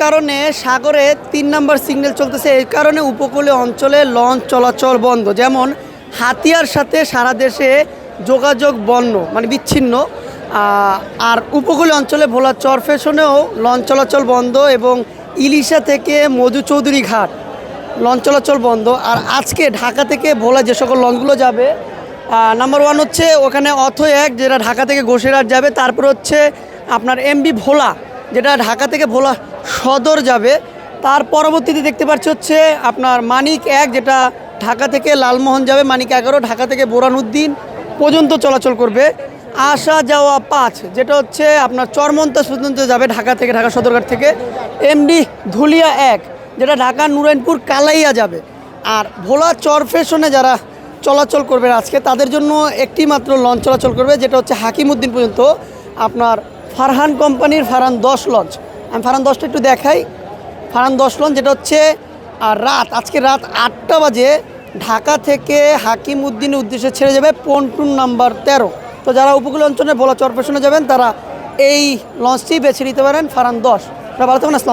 কারণে সাগরে ৩ নম্বর সিগন্যাল চলতেছে, এই কারণে উপকূলীয় অঞ্চলে লঞ্চ চলাচল বন্ধ। যেমন হাতিয়ার সাথে সারা দেশে যোগাযোগ বন্ধ, মানে বিচ্ছিন্ন। আর উপকূলীয় অঞ্চলে ভোলা চরফেশনেও লঞ্চ চলাচল বন্ধ এবং ইলিশা থেকে মধু চৌধুরী ঘাট লঞ্চ চলাচল বন্ধ। আর আজকে ঢাকা থেকে ভোলা যে সকল লঞ্চগুলো যাবে, নাম্বার 1 হচ্ছে ওখানে অথৈ 1 যেটা ঢাকা থেকে ঘোষেরহাট যাবে। তারপর হচ্ছে আপনার এমবি ভোলা যেটা ঢাকা থেকে ভোলা সদর যাবে। তার পরবর্তীতে দেখতে পাচ্ছি হচ্ছে আপনার মানিক 1 যেটা ঢাকা থেকে লালমোহন যাবে। মানিক 11 ঢাকা থেকে বোরহানউদ্দিন পর্যন্ত চলাচল করবে। আসা যাওয়া 5 যেটা হচ্ছে আপনার চরমন্তাজ পর্যন্ত যাবে ঢাকা থেকে, ঢাকা সদরঘাট থেকে। এমডি ধুলিয়া 1 যেটা ঢাকা নুরাইনপুর কালাইয়া যাবে। আর ভোলা চরফেশনে যারা চলাচল করবে আজকে, তাদের জন্য একটি মাত্র লঞ্চ চলাচল করবে, যেটা হচ্ছে হাকিমউদ্দিন পর্যন্ত আপনার ফারহান কোম্পানির ফারহান 10 লঞ্চ। আমি ফারহান 10টা একটু দেখাই। ফারহান 10 লঞ্চ যেটা হচ্ছে আজকে রাত 8টা বাজে ঢাকা থেকে হাকিমউদ্দিনের উদ্দেশ্যে ছেড়ে যাবে পন্টুন নাম্বার 13। তো যারা উপকূল অঞ্চলে ভোলা চরফেশনে যাবেন তারা এই লঞ্চটি বেছে নিতে পারেন, ফারহান 10। ভালো থাকুন। আসসালাম।